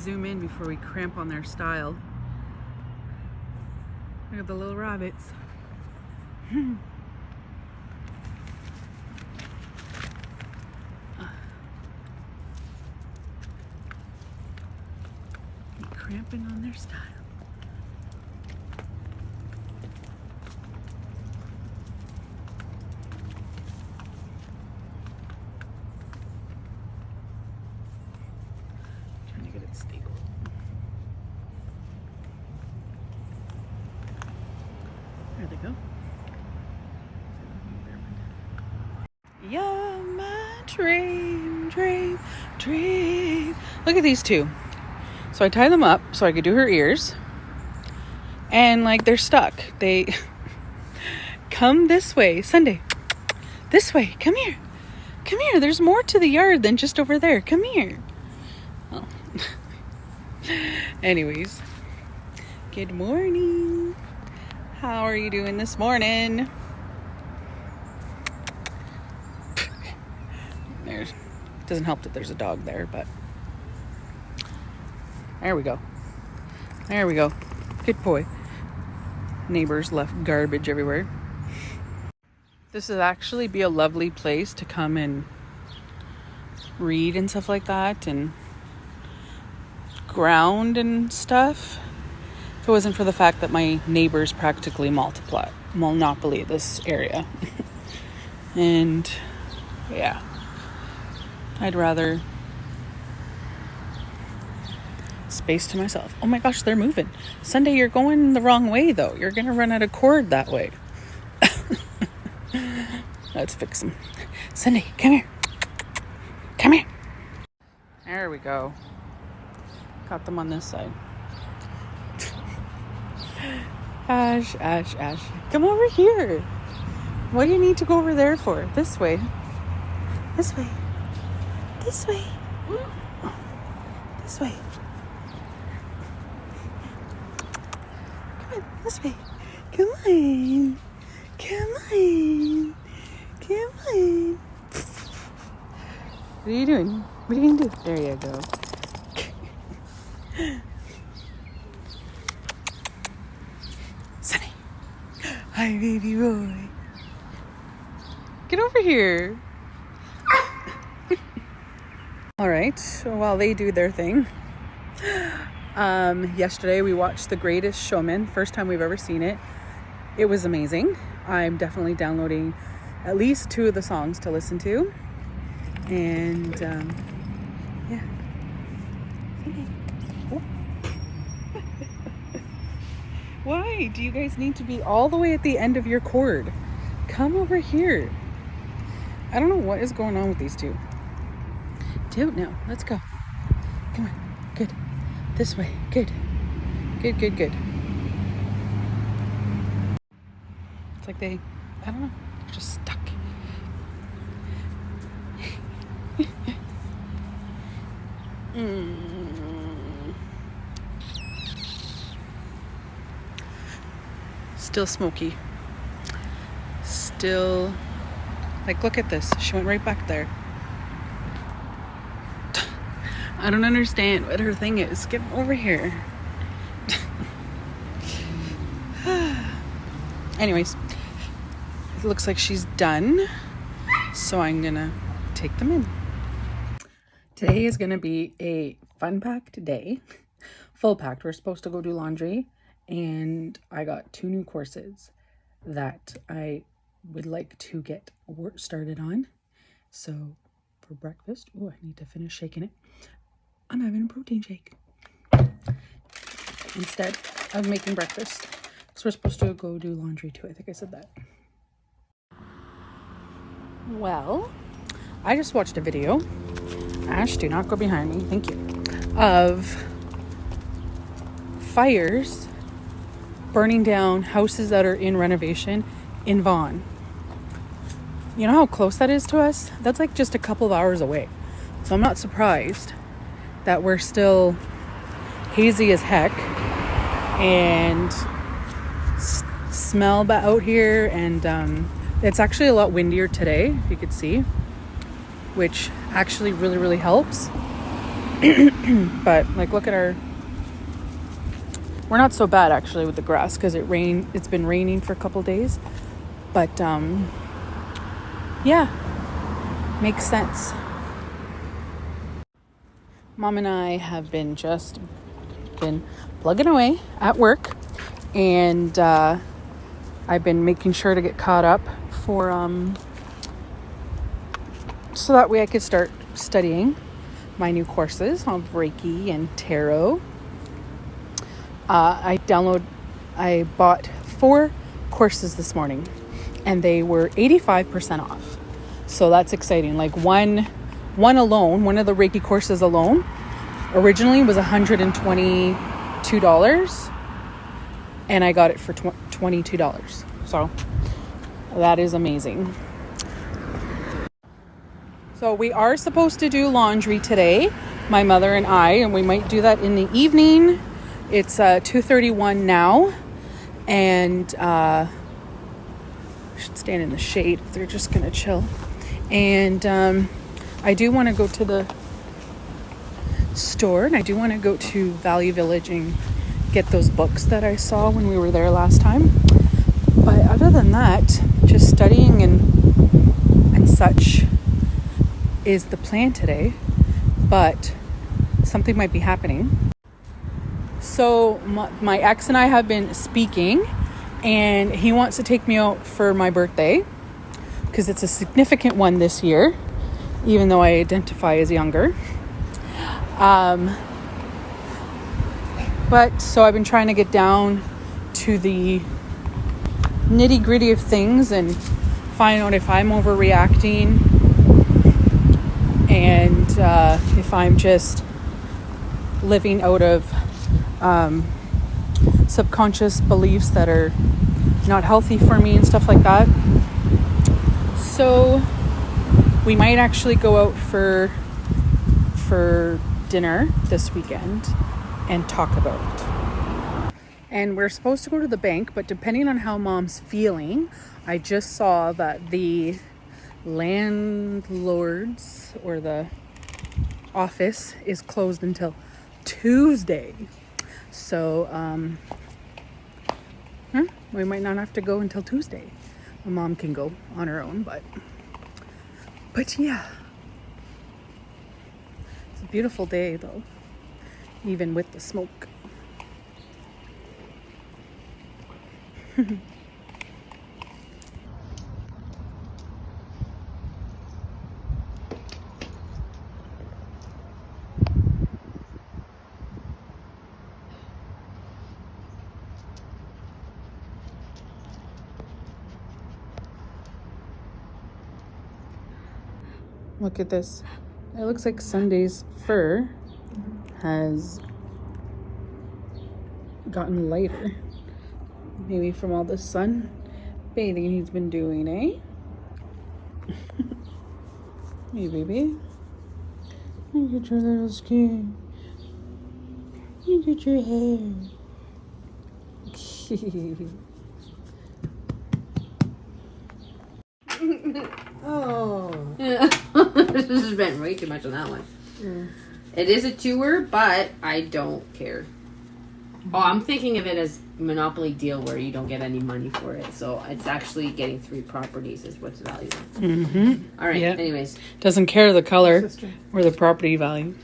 zoom in before we cramp on their style. Look at the little rabbits. Cramping on their style. Trying to get it stable. There they go. You're my dream, dream, dream. Look at these two. So I tie them up so I could do her ears. And like they're stuck. They come this way. Sunday. This way. Come here. Come here. There's more to the yard than just over there. Come here. Oh. Anyways. Good morning. How are you doing this morning? There's doesn't help that there's a dog there, but there we go. There we go. Good boy. Neighbors left garbage everywhere. This would actually be a lovely place to come and read and stuff like that and ground and stuff. If it wasn't for the fact that my neighbors practically monopoly this area. And yeah, I'd rather space to myself. Oh my gosh, they're moving. Sunday, you're going the wrong way though. You're gonna run out of cord that way. Let's fix them. Sunday, come here. Come here. There we go. Got them on this side. Ash, Ash, Ash. Come over here. What do you need to go over there for? This way. This way. This way. This way. This way. Come on. Come on. Come on. What are you doing? What are you gonna do? There you go. Sunny. Hi, baby boy. Get over here. All right. So while they do their thing, yesterday we watched The Greatest Showman. First time we've ever seen it. It was amazing. I'm definitely downloading at least 2 of the songs to listen to. And yeah. Oh. Why do you guys need to be all the way at the end of your cord? Come over here. I don't know what is going on with these two. Don't know. Let's go. Come on. Good. This way. Good. Good, good, good. It's like they, I don't know, they're just stuck. Still smoky. Still, like, look at this. She went right back there. I don't understand what her thing is. Get over here. Anyways, it looks like she's done. So I'm gonna take them in. Today is gonna be a fun packed day. Full packed. We're supposed to go do laundry. And I got 2 new courses that I would like to get work started on. So for breakfast, oh, I need to finish shaking it. I'm having a protein shake instead of making breakfast. So we're supposed to go do laundry too. I think I said that. Well, I just watched a video. Ash, do not go behind me. Thank you. Of fires burning down houses that are in renovation in Vaughan. You know how close that is to us? That's like just a couple of hours away. So I'm not surprised that we're still hazy as heck and smell out here. And it's actually a lot windier today, if you could see, which actually really, really helps. But like, look at our, we're not so bad actually with the grass because it's been raining for a couple days. But yeah, makes sense. Mom and I have been plugging away at work, and I've been making sure to get caught up for so that way I could start studying my new courses on Reiki and Tarot. I bought 4 courses this morning, and they were 85% off. So that's exciting. Like one alone, one of the Reiki courses alone, originally was $122, and I got it for $22. So that is amazing. So we are supposed to do laundry today, my mother and I, and we might do that in the evening. It's 2:31 now, and I should stand in the shade if they're just gonna chill. And I do want to go to the store, and I do want to go to Value Village and get those books that I saw when we were there last time. But other than that, just studying and such is the plan today. But something might be happening. So my ex and I have been speaking, and he wants to take me out for my birthday because it's a significant one this year, even though I identify as younger. But so I've been trying to get down to the nitty gritty of things and find out if I'm overreacting and if I'm just living out of subconscious beliefs that are not healthy for me and stuff like that. So we might actually go out for dinner this weekend and talk about it. And we're supposed to go to the bank, but depending on how Mom's feeling, I just saw that the landlords or the office is closed until Tuesday. So we might not have to go until Tuesday. My mom can go on her own, but yeah. It's a beautiful day though, even with the smoke. Look at this. It looks like Sunday's fur has gotten lighter. Maybe from all the sun bathing he's been doing, eh? Hey, baby. Look at your little skin. Look at your hair. Oh. This has spent way too much on that one. Yeah. It is a tour, but I don't care. Oh, I'm thinking of it as Monopoly deal where you don't get any money for it. So it's actually getting 3 properties is what's valuable. Mm-hmm. All right. Yeah. Anyways. Doesn't care the color or the property value.